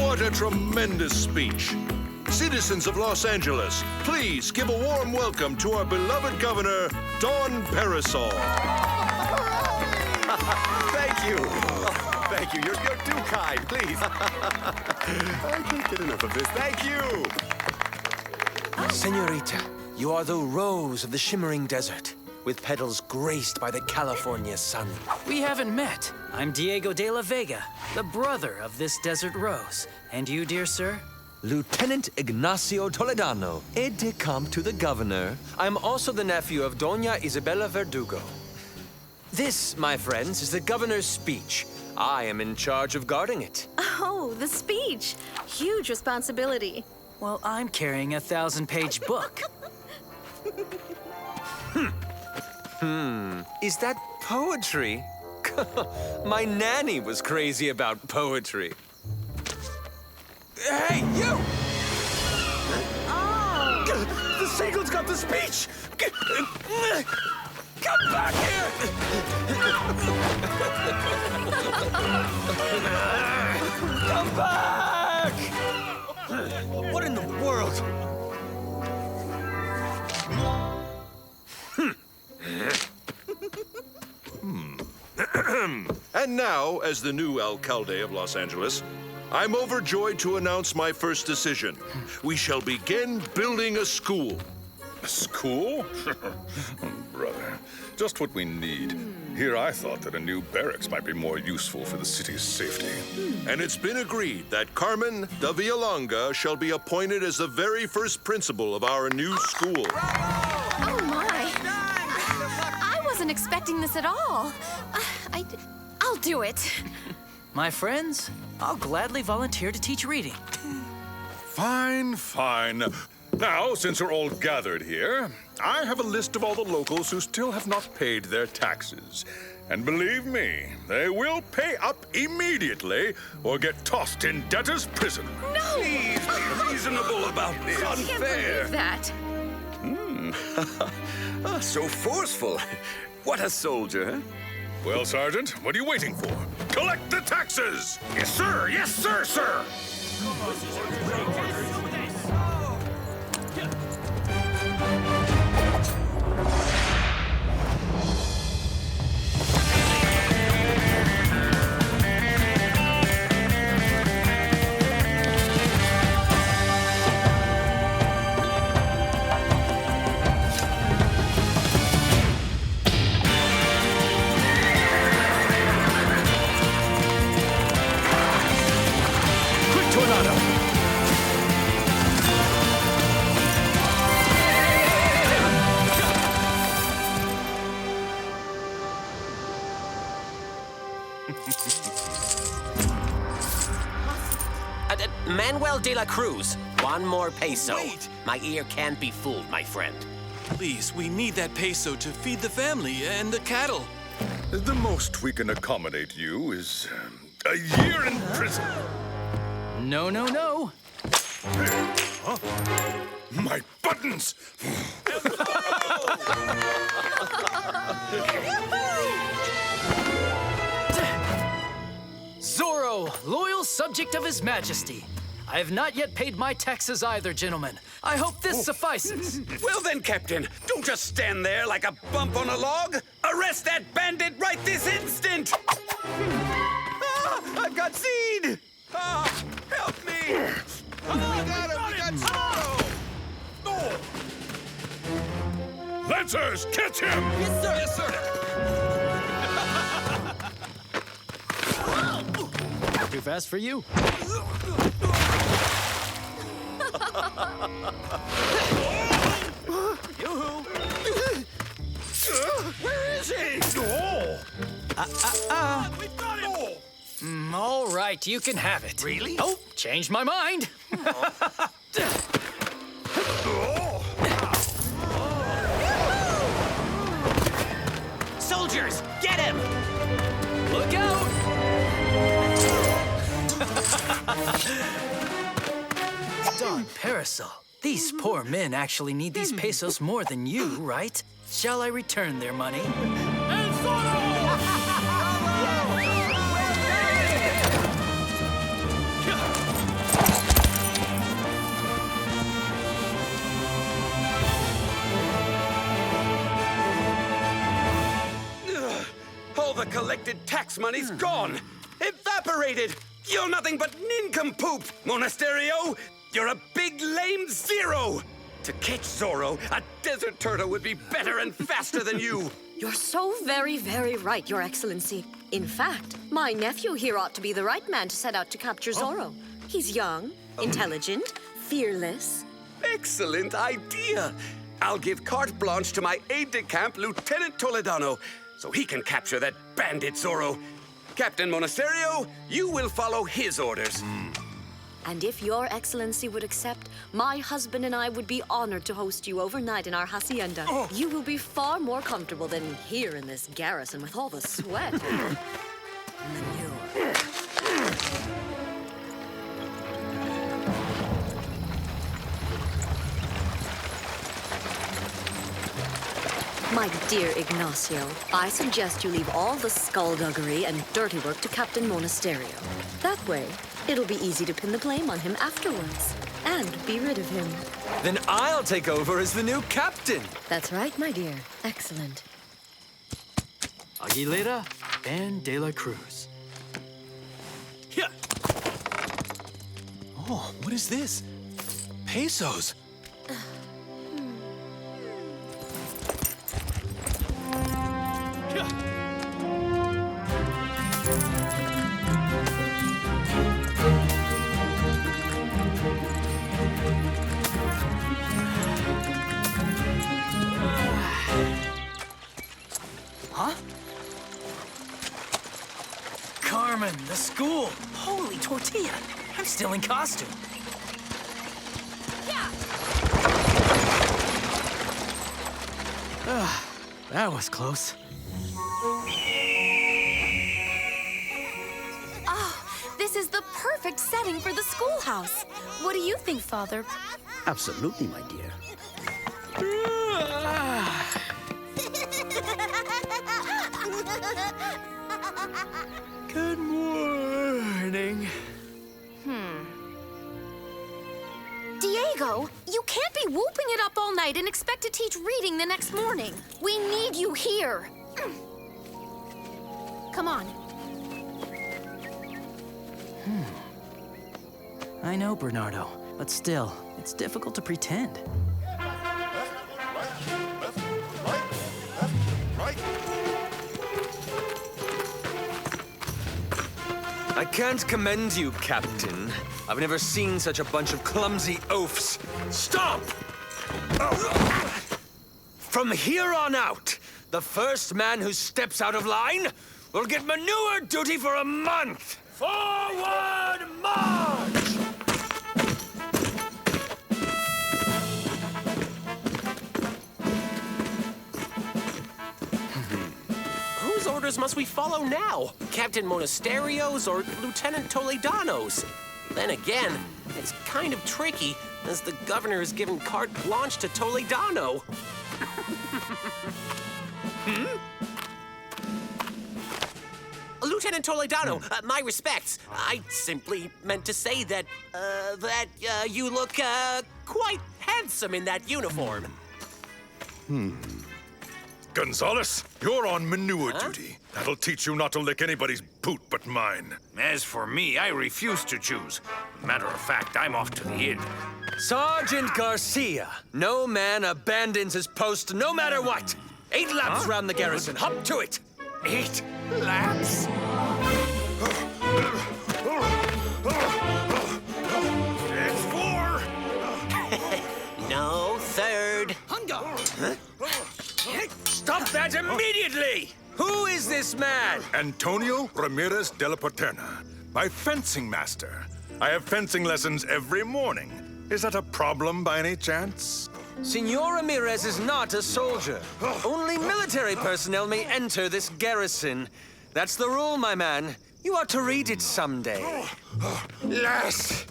What a tremendous speech. Citizens of Los Angeles, please give a warm welcome to our beloved governor, Don Parasol. Thank you. Oh, thank you. You're too kind. Please. I can't get enough of this. Thank you. Senorita, you are the rose of the shimmering desert, with petals graced by the California sun. We haven't met. I'm Diego de la Vega, the brother of this desert rose. And you, dear sir? Lieutenant Ignacio Toledano, aide-de-camp to the governor. I'm also the nephew of Doña Isabella Verdugo. This, my friends, is the governor's speech. I am in charge of guarding it. Oh, the speech. Huge responsibility. Well, I'm carrying a 1,000-page book. Is that poetry? My nanny was crazy about poetry. Hey, you! Oh! The seagull's got the speech! Come back here! Come back! What in the world? And now, as the new alcalde of Los Angeles, I'm overjoyed to announce my first decision. We shall begin building a school. A school? Brother, just what we need. Here I thought that a new barracks might be more useful for the city's safety. And it's been agreed that Carmen de Villalonga shall be appointed as the very first principal of our new school. Oh, my. I wasn't expecting this at all. I'll do it. My friends, I'll gladly volunteer to teach reading. Fine, fine. Now, since we're all gathered here, I have a list of all the locals who still have not paid their taxes. And believe me, they will pay up immediately or get tossed in debtor's prison. No! Please be reasonable about this. I can't believe that. So forceful. What a soldier, huh? Well, Sergeant, what are you waiting for? Collect the taxes! Yes, sir. Yes, sir, sir. Manuel de la Cruz, one more peso. Wait! My ear can't be fooled, my friend. Please, we need that peso to feed the family and the cattle. The most we can accommodate you is a year in prison. No, no, no. Huh? My buttons! Zorro, loyal subject of His Majesty. I have not yet paid my taxes either, gentlemen. I hope this suffices. Well then, Captain, don't just stand there like a bump on a log. Arrest that bandit right this instant! I've got seed! Help me! I got him! We got Zorro! Lancers, catch him! Yes, sir! Yes, sir! Too fast for you. Yoo-hoo! Where is he? We got him! All right, you can have it. Really? Oh, changed my mind. Soldiers, get him! Look out! Don Parasol, these poor men actually need these pesos more than you, right? Shall I return their money? collected tax money's gone. Evaporated. You're nothing but nincompoop, Monasterio. You're a big lame zero. To catch Zorro, a desert turtle would be better and faster than you. You're so very, very right, Your Excellency. In fact, my nephew here ought to be the right man to set out to capture Zorro. He's young, intelligent, fearless. Excellent idea. I'll give carte blanche to my aide-de-camp, Lieutenant Toledano, so he can capture that bandit Zorro. Captain Monasterio, you will follow his orders. And if Your Excellency would accept, my husband and I would be honored to host you overnight in our hacienda. You will be far more comfortable than here in this garrison with all the sweat and manure. My dear Ignacio, I suggest you leave all the skullduggery and dirty work to Captain Monasterio. That way, it'll be easy to pin the blame on him afterwards and be rid of him. Then I'll take over as the new captain. That's right, my dear. Excellent. Aguilera and De La Cruz. Yeah. Oh, what is this? Pesos. Huh? Carmen, the school. Holy tortilla. I'm still in costume. That was close. This is the perfect setting for the schoolhouse. What do you think, Father? Absolutely, my dear. Good morning. Diego, you can't be whooping it up all night and expect to teach reading the next morning. We need you here. Come on. I know, Bernardo, but still, it's difficult to pretend. I can't commend you, Captain. I've never seen such a bunch of clumsy oafs. Stop! From here on out, the first man who steps out of line will get manure duty for a month. Forward march! Whose orders must we follow now? Captain Monasterio's or Lieutenant Toledano's? Then again, it's kind of tricky, as the governor has given carte blanche to Toledano. Lieutenant Toledano, my respects. I simply meant to say that you look, quite handsome in that uniform. Gonzalez, you're on manure duty. That'll teach you not to lick anybody's boot but mine. As for me, I refuse to choose. Matter of fact, I'm off to the inn. Sergeant Garcia, no man abandons his post no matter what. 8 laps round the garrison. Hop to it. 8 laps? It's 4. No, third. Stop that immediately! Who is this man? Antonio Ramirez de la Paterna, my fencing master. I have fencing lessons every morning. Is that a problem by any chance? Senor Ramirez is not a soldier. Only military personnel may enter this garrison. That's the rule, my man. You ought to read it someday. Last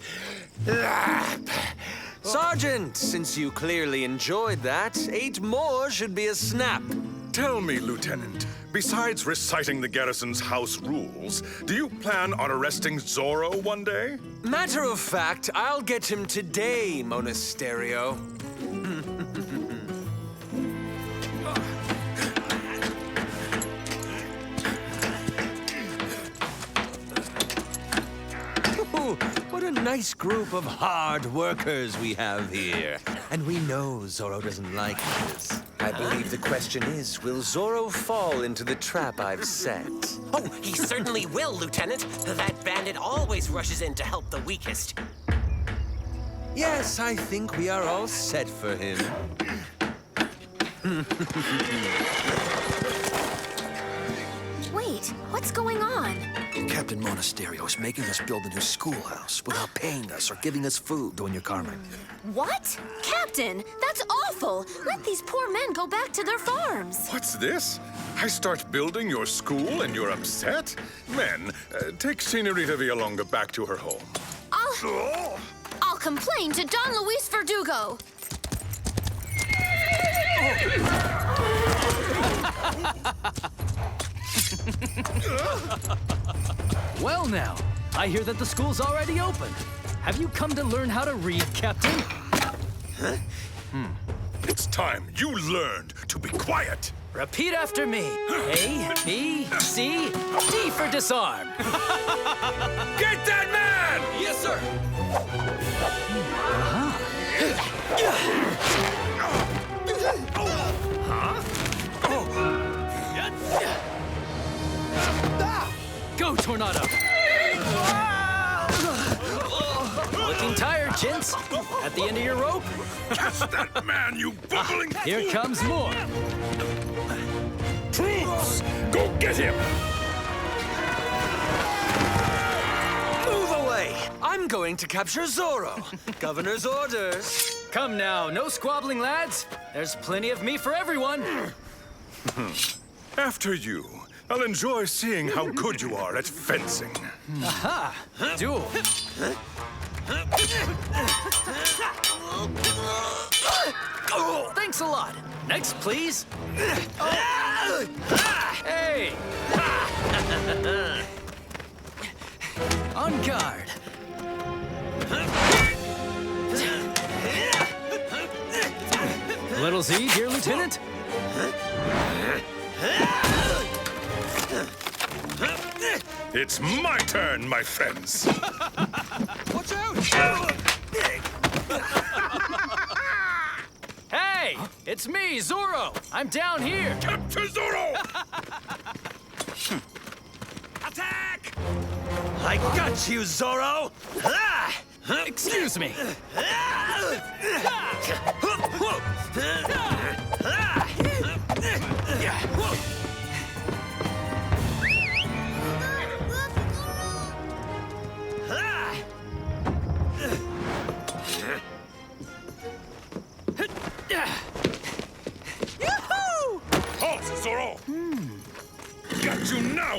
lap. Sergeant, since you clearly enjoyed that, 8 more should be a snap. Tell me, Lieutenant, besides reciting the garrison's house rules, do you plan on arresting Zorro one day? Matter of fact, I'll get him today, Monasterio. What a nice group of hard workers we have here. And we know Zorro doesn't like this. I believe the question is, will Zorro fall into the trap I've set? Oh, he certainly will, Lieutenant. That bandit always rushes in to help the weakest. Yes, I think we are all set for him. Wait, what's going on? Captain Monasterio is making us build a new schoolhouse without paying us or giving us food, Doña Carmen. What? Captain, that's awful. Let these poor men go back to their farms. What's this? I start building your school and you're upset? Men, take Senorita Villalonga back to her home. I'll complain to Don Luis Verdugo. Well now, I hear that the school's already open. Have you come to learn how to read, Captain? It's time you learned to be quiet. Repeat after me. A, B, C, D for disarm. Get that man! Yes, sir. Go, Tornado! Looking tired, gents. At the end of your rope? Catch that man, you bubbling... Here comes more. Troops! Go get him! Move away! I'm going to capture Zorro. Governor's orders. Come now, no squabbling, lads. There's plenty of meat for everyone. After you. I'll enjoy seeing how good you are at fencing. Aha! Duel. Thanks a lot. Next, please. Hey! On guard. Little Z, dear Lieutenant. It's my turn, my friends. Watch out! Hey! It's me, Zorro! I'm down here! Capture Zorro! Attack! I got you, Zorro! Excuse me. Halt, Zorro! Got you now!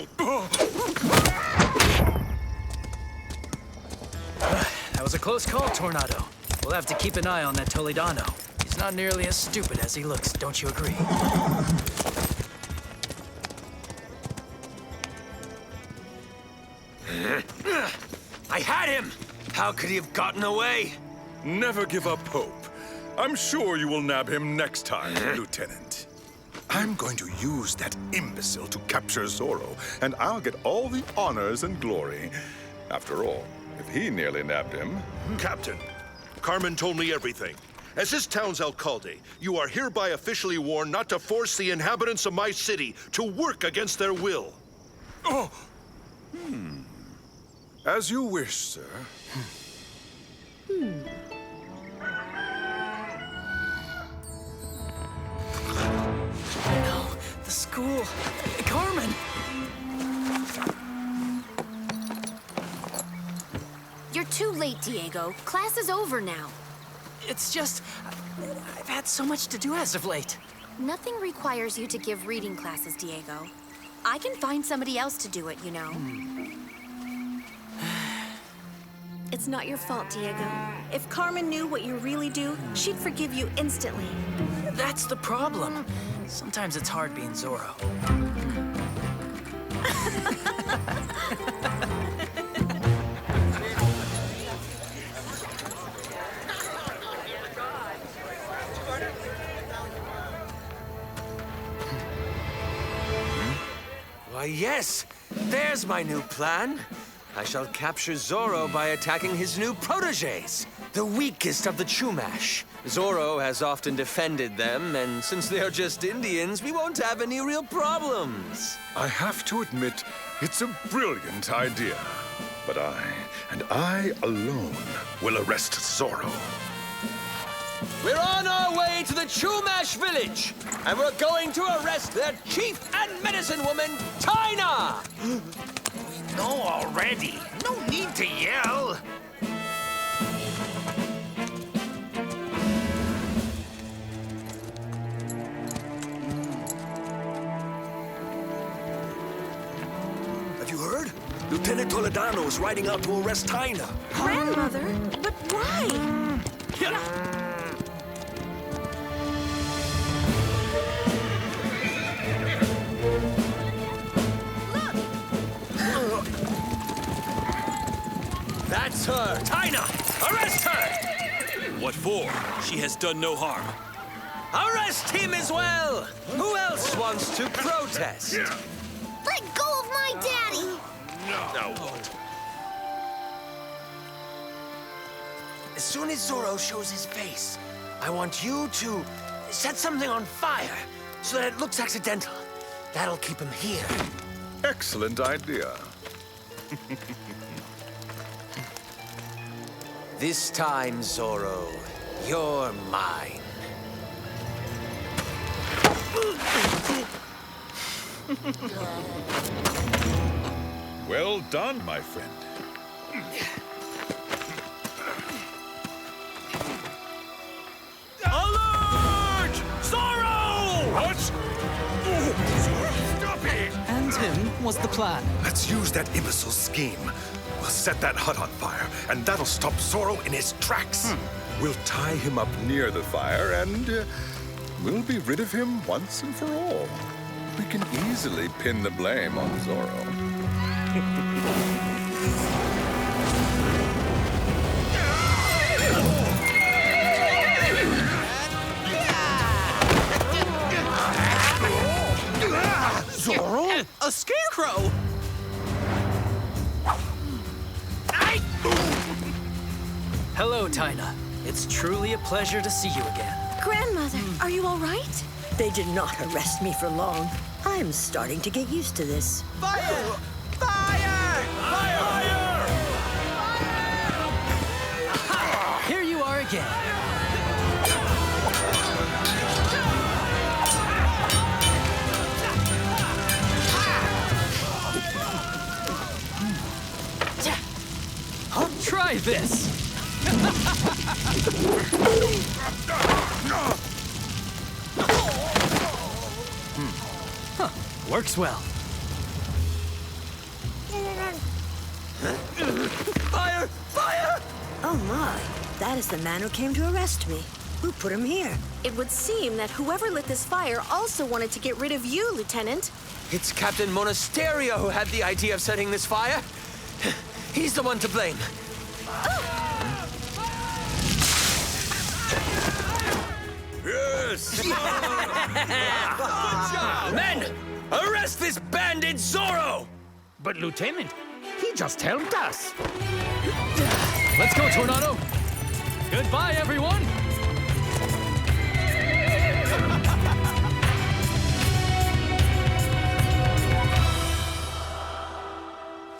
That was a close call, Tornado. We'll have to keep an eye on that Toledano. He's not nearly as stupid as he looks, don't you agree? I had him! How could he have gotten away? Never give up hope. I'm sure you will nab him next time, Lieutenant. I'm going to use that imbecile to capture Zorro, and I'll get all the honors and glory. After all, if he nearly nabbed him... Captain, Carmen told me everything. As this town's alcalde, you are hereby officially warned not to force the inhabitants of my city to work against their will. Oh! As you wish, sir. No, the school. Carmen! You're too late, Diego. Class is over now. It's just... I've had so much to do as of late. Nothing requires you to give reading classes, Diego. I can find somebody else to do it, you know. It's not your fault, Diego. If Carmen knew what you really do, she'd forgive you instantly. That's the problem. Sometimes it's hard being Zorro. Why, yes. There's my new plan. I shall capture Zorro by attacking his new protégés, the weakest of the Chumash. Zorro has often defended them, and since they're just Indians, we won't have any real problems. I have to admit, it's a brilliant idea. But I, and I alone, will arrest Zorro. We're on our way to the Chumash village, and we're going to arrest their chief and medicine woman, Tina! We know already. No need to yell. Have you heard? Lieutenant Toledano is riding out to arrest Tina. Grandmother? But why? That's her! Tina! Arrest her! What for? She has done no harm. Arrest him as well! Who else wants to protest? Let go of my daddy! Now what? As soon as Zorro shows his face, I want you to set something on fire so that it looks accidental. That'll keep him here. Excellent idea. This time, Zorro, you're mine. Well done, my friend. Alert! Zorro! What? Stop it! And him was the plan. Let's use that imbecile scheme. We'll set that hut on fire, and that'll stop Zorro in his tracks. We'll tie him up near the fire, and we'll be rid of him once and for all. We can easily pin the blame on Zorro. Zorro? A scarecrow! Hello, Tina. It's truly a pleasure to see you again. Grandmother, are you all right? They did not arrest me for long. I'm starting to get used to this. Fire! Fire! Fire! Here you are again. Try this. Huh. Works well. Fire! Fire! Oh my, that is the man who came to arrest me. Who put him here? It would seem that whoever lit this fire also wanted to get rid of you, Lieutenant. It's Captain Monasterio who had the idea of setting this fire. He's the one to blame. Yes! Good job! Men, arrest this bandit Zorro! But, Lieutenant, he just helped us. Let's go, Toano. Goodbye, everyone.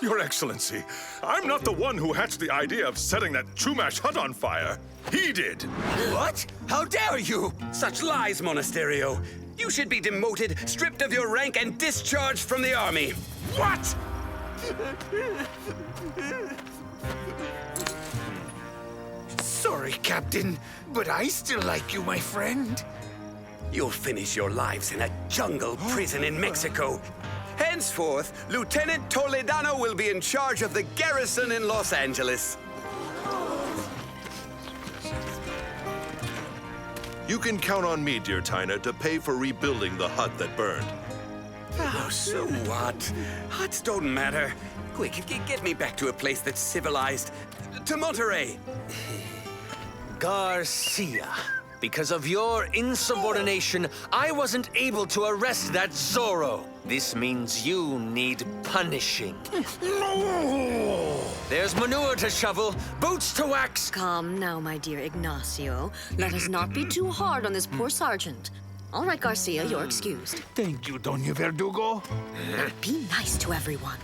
Your Excellency, I'm not the one who hatched the idea of setting that Chumash hut on fire. He did. What? How dare you? Such lies, Monasterio. You should be demoted, stripped of your rank, and discharged from the army. What? Sorry, Captain, but I still like you, my friend. You'll finish your lives in a jungle prison in Mexico. Henceforth, Lieutenant Toledano will be in charge of the garrison in Los Angeles. You can count on me, dear Tina, to pay for rebuilding the hut that burned. Oh, so what? Huts don't matter. Quick, get me back to a place that's civilized. To Monterey. Garcia. Because of your insubordination, I wasn't able to arrest that Zorro. This means you need punishing. No! There's manure to shovel, boots to wax. Come now, my dear Ignacio. Let us not be too hard on this poor sergeant. All right, Garcia, you're excused. Thank you, Doña Verdugo. Be nice to everyone.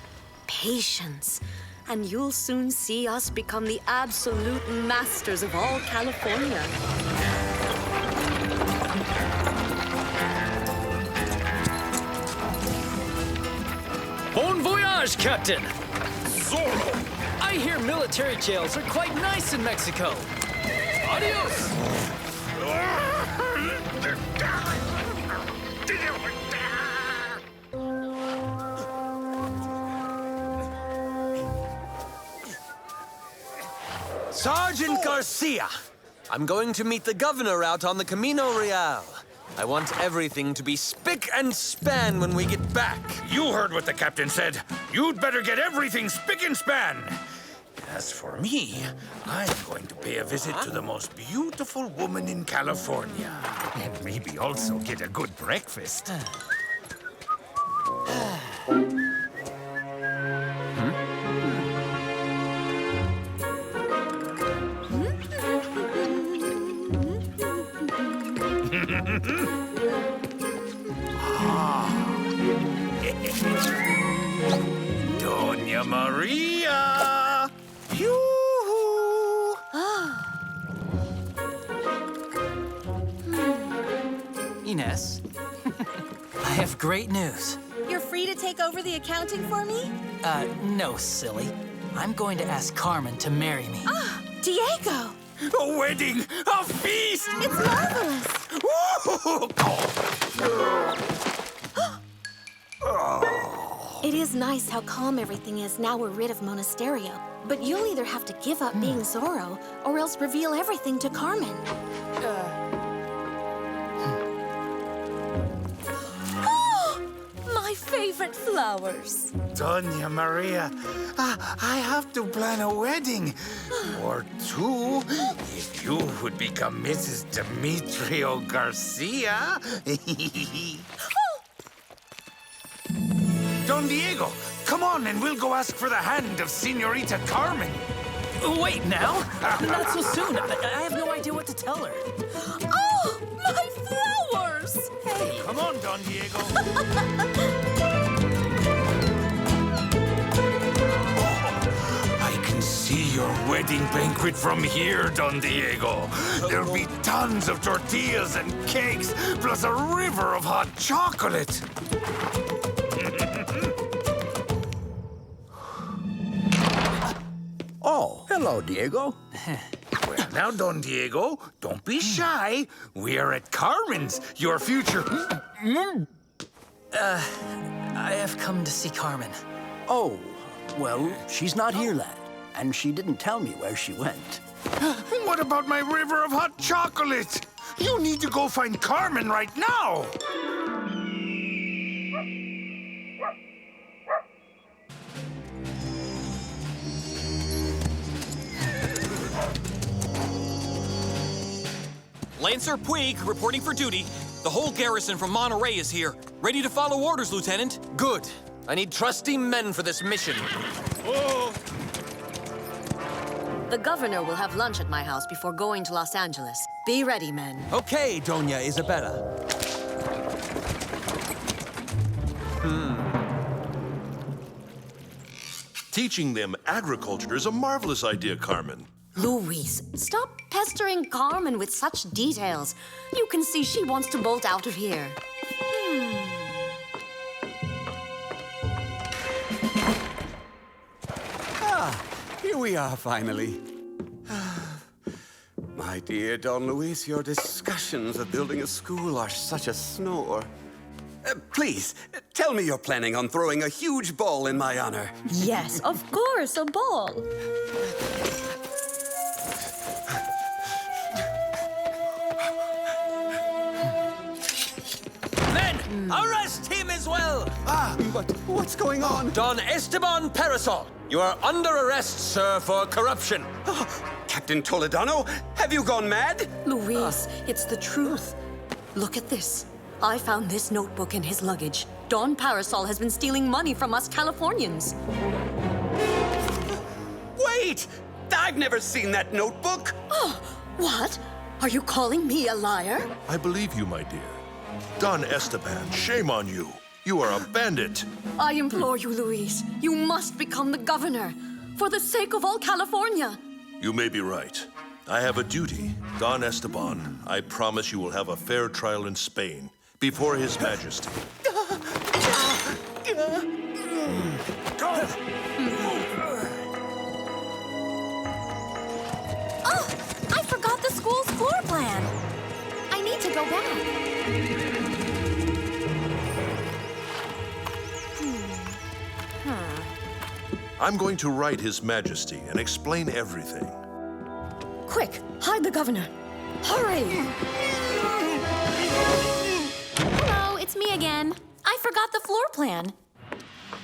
Patience. And you'll soon see us become the absolute masters of all California. Bon voyage, Captain! Zorro! I hear military jails are quite nice in Mexico. Adios! Sergeant Garcia! I'm going to meet the governor out on the Camino Real. I want everything to be spick and span when we get back. You heard what the captain said. You'd better get everything spick and span. As for me, I'm going to pay a visit to the most beautiful woman in California. And maybe also get a good breakfast. Doña Maria! Yoo-hoo! Ines, I have great news. You're free to take over the accounting for me? No, silly. I'm going to ask Carmen to marry me. Ah, Diego! A wedding! A feast! It's marvelous! It is nice how calm everything is now we're rid of Monasterio. But you'll either have to give up being Zorro, or else reveal everything to Carmen. My favorite flowers. Doña Maria, I have to plan a wedding. Or two, if you would become Mrs. Demetrio Garcia. Don Diego, come on and we'll go ask for the hand of Senorita Carmen. Wait, now? Not so soon. I have no idea what to tell her. Oh, my flowers! Hey. Come on, Don Diego. I can see your wedding banquet from here, Don Diego. There'll be tons of tortillas and cakes, plus a river of hot chocolate. Oh, hello, Diego. Well, now, Don Diego, don't be shy. We are at Carmen's, your future... I have come to see Carmen. Oh, well, she's not here, lad. And she didn't tell me where she went. What about my river of hot chocolate? You need to go find Carmen right now. Lancer Puig reporting for duty. The whole garrison from Monterey is here. Ready to follow orders, Lieutenant. Good. I need trusty men for this mission. Whoa! The governor will have lunch at my house before going to Los Angeles. Be ready, men. Okay, Doña Isabella. Teaching them agriculture is a marvelous idea, Carmen. Luis, stop pestering Carmen with such details. You can see she wants to bolt out of here. Here we are, finally. My dear Don Luis, your discussions of building a school are such a snore. Please, tell me you're planning on throwing a huge ball in my honor. Yes, of course, a ball. Men, arrest him as well! But what's going on? Don Esteban Parasol, you are under arrest, sir, for corruption. Captain Toledano? Have you gone mad? Luis, it's the truth. Look at this. I found this notebook in his luggage. Don Parasol has been stealing money from us Californians. Wait! I've never seen that notebook. Oh, what? Are you calling me a liar? I believe you, my dear. Don Esteban, shame on you. You are a bandit. I implore you, Luis. You must become the governor. For the sake of all California. You may be right. I have a duty. Don Esteban, I promise you will have a fair trial in Spain before His Majesty. Oh, I forgot the school's floor plan. I need to go back. I'm going to write His Majesty and explain everything. Quick, hide the governor. Hurry! Hello, it's me again. I forgot the floor plan.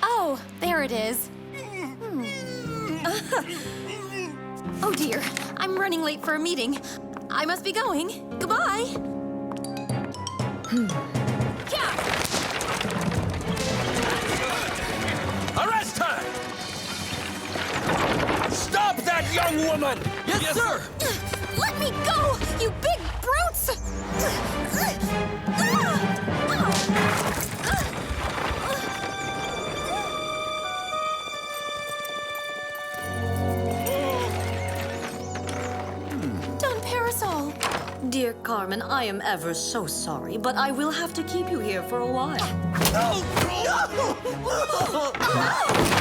Oh, there it is. Oh dear, I'm running late for a meeting. I must be going. Goodbye. Arrest her! Stop that young woman! Yes, sir! Let me go, you big brutes! Don Parasol! Dear Carmen, I am ever so sorry, but I will have to keep you here for a while.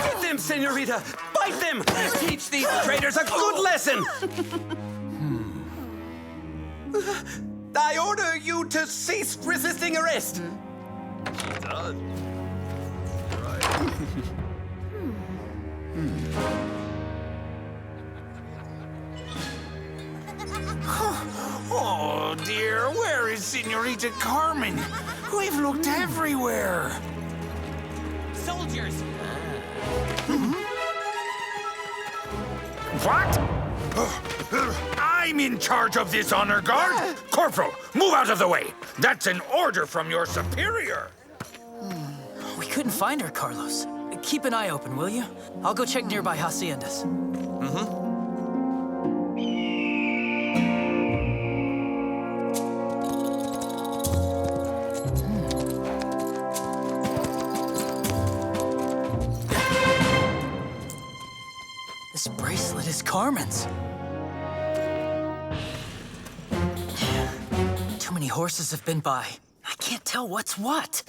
Get them, senorita! Bite them! Teach these traitors a good lesson! I order you to cease resisting arrest. Oh, dear, where is Senorita Carmen? We've looked everywhere. Soldiers! What? I'm in charge of this honor guard. Corporal, move out of the way. That's an order from your superior. We couldn't find her, Carlos. Keep an eye open, will you? I'll go check nearby haciendas. This bracelet is Carmen's. Too many horses have been by. I can't tell what's what.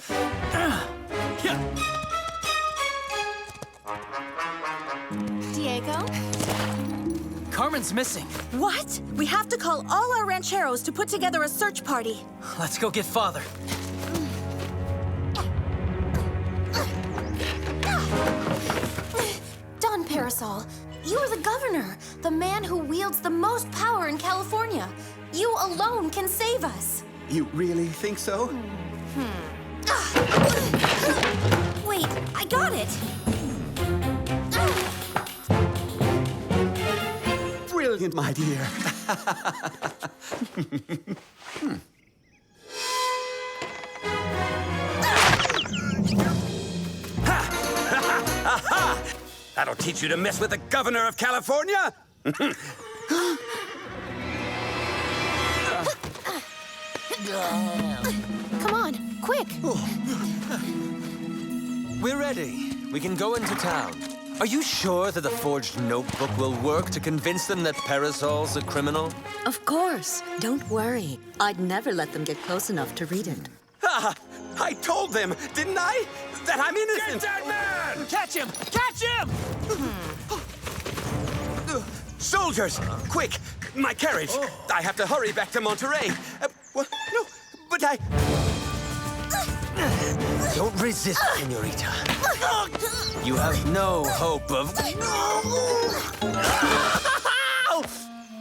Diego? Carmen's missing. What? We have to call all our rancheros to put together a search party. Let's go get Father. Don Parasol, you are the governor, the man who wields the most power in California. You alone can save us. You really think so? Wait, I got it. Brilliant, my dear. That'll teach you to mess with the governor of California. Come on, quick. We're ready. We can go into town. Are you sure that the forged notebook will work to convince them that Parasol's a criminal? Of course. Don't worry. I'd never let them get close enough to read it. I told them, didn't I? That I'm innocent. Get that man! Catch him! Catch him! Soldiers, quick! My carriage. I have to hurry back to Monterey. What? No, but I... Don't resist, senorita. You have no hope of...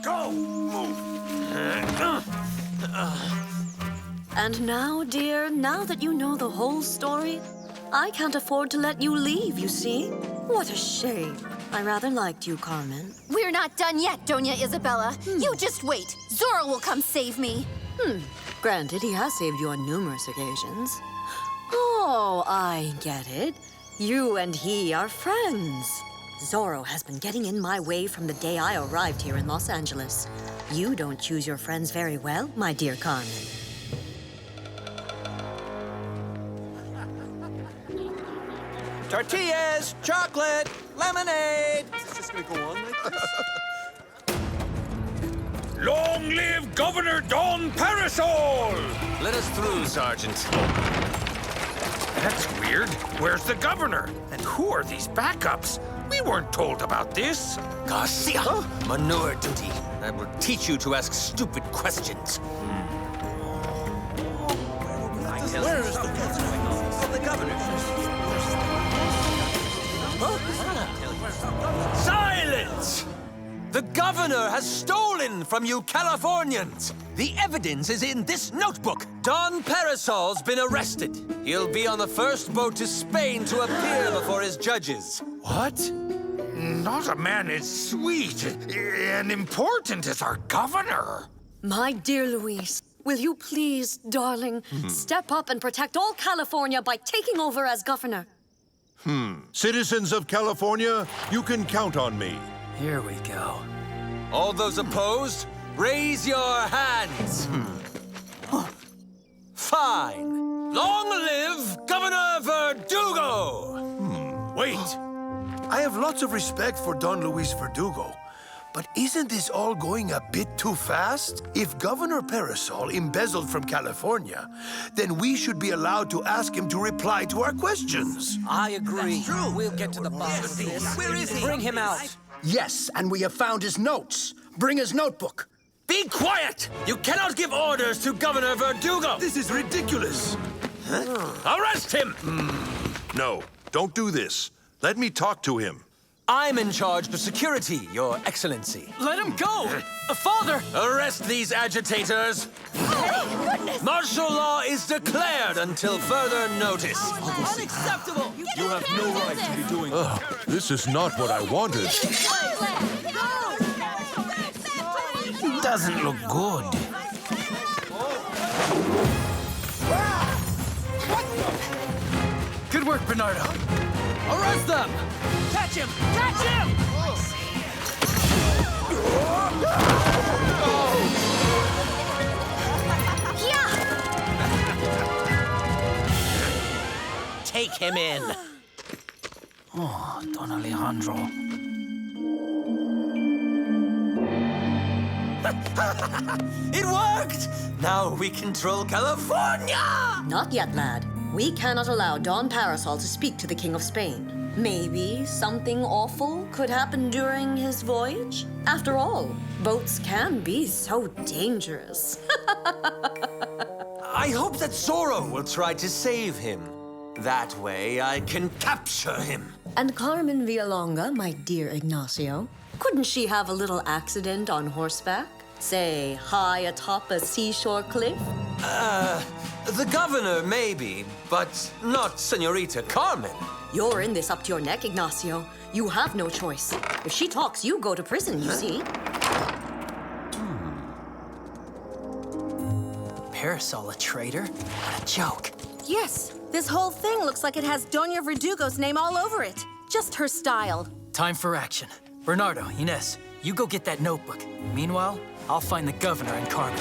Go! And now, dear, now that you know the whole story, I can't afford to let you leave, you see? What a shame. I rather liked you, Carmen. We're not done yet, Doña Isabella. You just wait. Zorro will come save me. Granted, he has saved you on numerous occasions. Oh, I get it. You and he are friends. Zorro has been getting in my way from the day I arrived here in Los Angeles. You don't choose your friends very well, my dear Carmen. Tortillas, chocolate, lemonade. Is this just gonna go on like this? Long live Governor Don Parasol! Let us through, Sergeant. That's weird. Where's the governor? And who are these backups? We weren't told about this. Garcia, manure duty. I will teach you to ask stupid questions. Where is the governor? Silence! The governor has stolen from you Californians. The evidence is in this notebook. Don Parasol's been arrested. He'll be on the first boat to Spain to appear before his judges. What? Not a man as sweet and important as our governor. My dear Luis, will you please, darling, step up and protect all California by taking over as governor? Citizens of California, you can count on me. Here we go. All those opposed, raise your hands. Fine. Long live Governor Verdugo! Wait. I have lots of respect for Don Luis Verdugo, but isn't this all going a bit too fast? If Governor Parasol embezzled from California, then we should be allowed to ask him to reply to our questions. I agree. True. We'll get to the bottom of this. Where is he? Bring him out. Yes, and we have found his notes. Bring his notebook. Be quiet! You cannot give orders to Governor Verdugo! This is ridiculous. Arrest him! No, don't do this. Let me talk to him. I'm in charge of security, Your Excellency. Let him go! Father! Arrest these agitators! Martial law is declared until further notice. Unacceptable! You have no right to be doing that. This is not what I wanted. Doesn't look good. Good work, Bernardo. Arrest them! Catch him! Catch him! Take him in. Oh, Don Alejandro. It worked! Now we control California! Not yet, lad. We cannot allow Don Parasol to speak to the King of Spain. Maybe something awful could happen during his voyage? After all, boats can be so dangerous. I hope that Zorro will try to save him. That way I can capture him. And Carmen Villalonga, my dear Ignacio, couldn't she have a little accident on horseback? Say, high atop a seashore cliff? The governor, maybe, but not Senorita Carmen. You're in this up to your neck, Ignacio. You have no choice. If she talks, you go to prison, you see. Parasol a traitor? What a joke. Yes, this whole thing looks like it has Doña Verdugo's name all over it. Just her style. Time for action. Bernardo, Inez, you go get that notebook. Meanwhile, I'll find the governor and Carmen.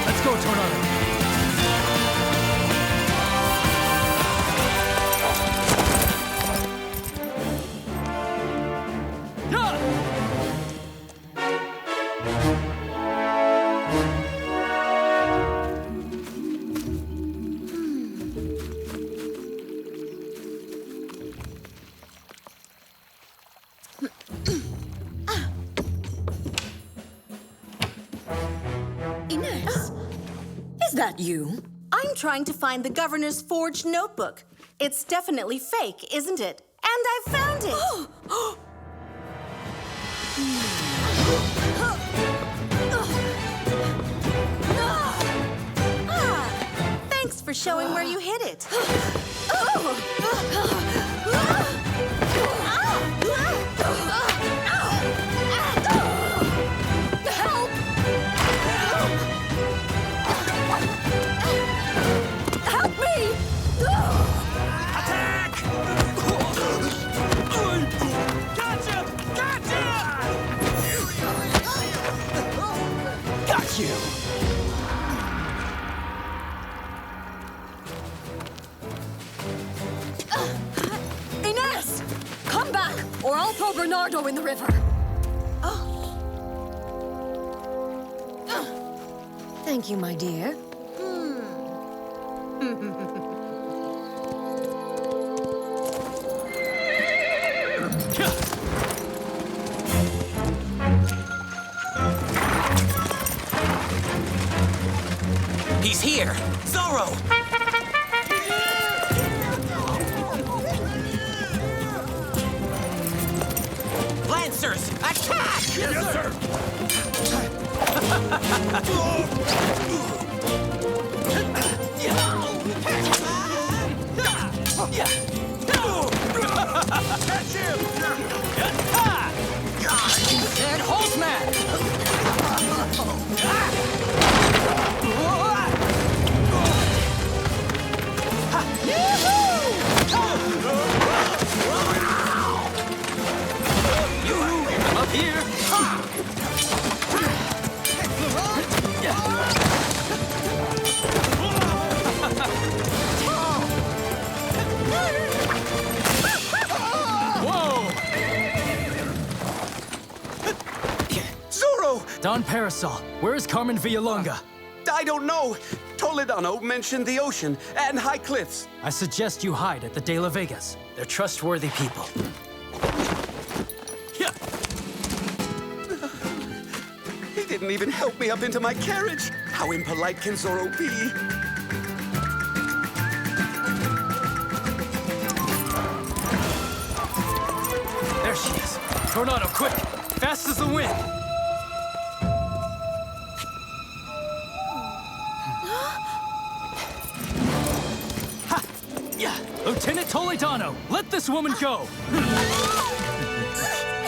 Let's go, Toano. that you? I'm trying to find the governor's forged notebook. It's definitely fake, isn't it? And I found it! Thanks for showing where you hid it. Help! Help me! Attack! Gotcha! Gotcha! Got you! Ines! Come back, or I'll throw Bernardo in the river. Thank you, my dear. He's here! Zorro! Lancers, attack! Yes, sir! Catch him! Dead horseman! I'm up here! Zorro! Don Parasol, where is Carmen Villalonga? I don't know. Toledano mentioned the ocean and high cliffs. I suggest you hide at the De La Vegas. They're trustworthy people. He didn't even help me up into my carriage. How impolite can Zorro be? There she is. Tornado, quick! Fast as the wind! Ha! Yeah. Lieutenant Toledano, let this woman go!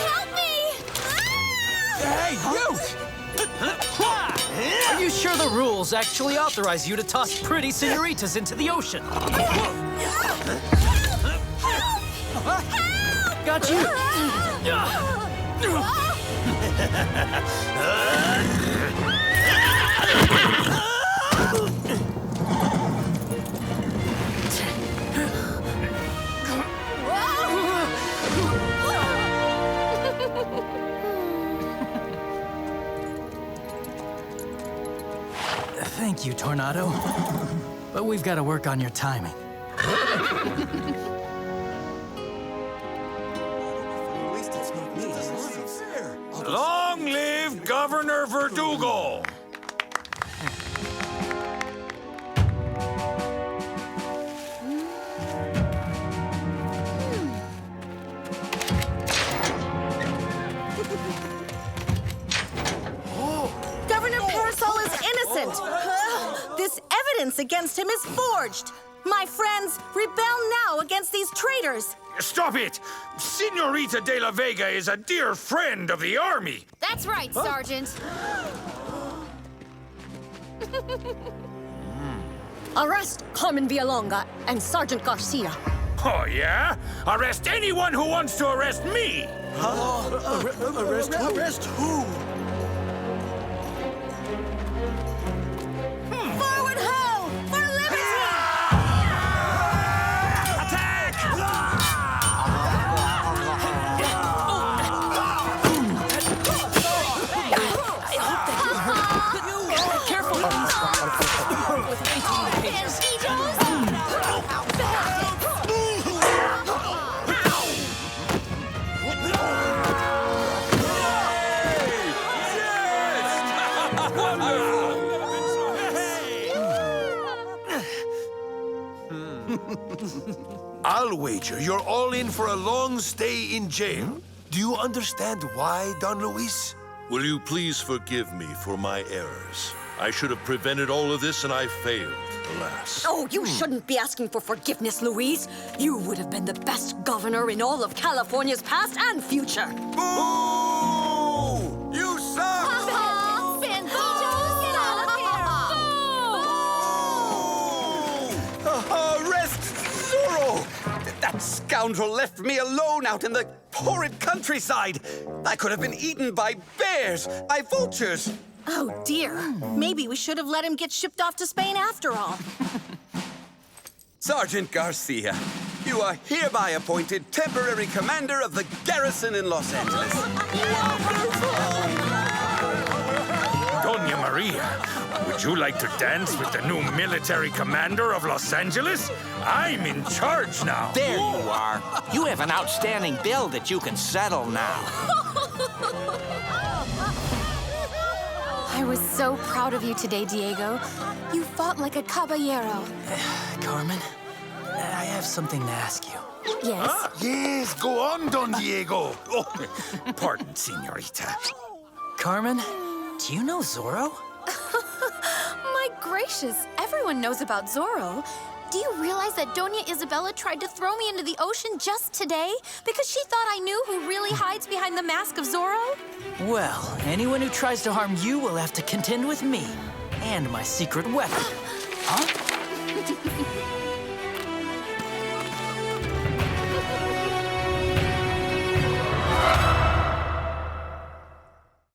Help me! Hey, you! Are you sure the rules actually authorize you to toss pretty senoritas into the ocean? Got you! Thank you, Tornado. But we've got to work on your timing. Long live Governor Verdugo! Governor Parasol is innocent! This evidence against him is forged! My friends, rebel now against these traitors! Stop it! Senorita de la Vega is a dear friend of the army! That's right, Sergeant. Arrest Carmen Villalonga and Sergeant Garcia. Oh, yeah? Arrest anyone who wants to arrest me! Arrest who? Arrest who? Forward ho! For liberty! Careful! With maintaining pages. I'll wager you're all in for a long stay in jail. Do you understand why, Don Luis? Will you please forgive me for my errors? I should have prevented all of this, and I failed, alas. Oh, you shouldn't be asking for forgiveness, Luis. You would have been the best governor in all of California's past and future. Boo! You suck! Arrest Zorro! That scoundrel left me alone out in the horrid countryside. I could have been eaten by bears, by vultures. Oh, dear. Maybe we should have let him get shipped off to Spain after all. Sergeant Garcia, you are hereby appointed temporary commander of the garrison in Los Angeles. Doña Maria, would you like to dance with the new military commander of Los Angeles? I'm in charge now. There you are. You have an outstanding bill that you can settle now. I was so proud of you today, Diego. You fought like a caballero. Carmen, I have something to ask you. Yes? Yes, go on, Don Diego. Oh, pardon, señorita. Carmen, do you know Zorro? My gracious, everyone knows about Zorro. Do you realize that Doña Isabella tried to throw me into the ocean just today because she thought I knew who really hides behind the mask of Zorro? Well, anyone who tries to harm you will have to contend with me and my secret weapon. Huh?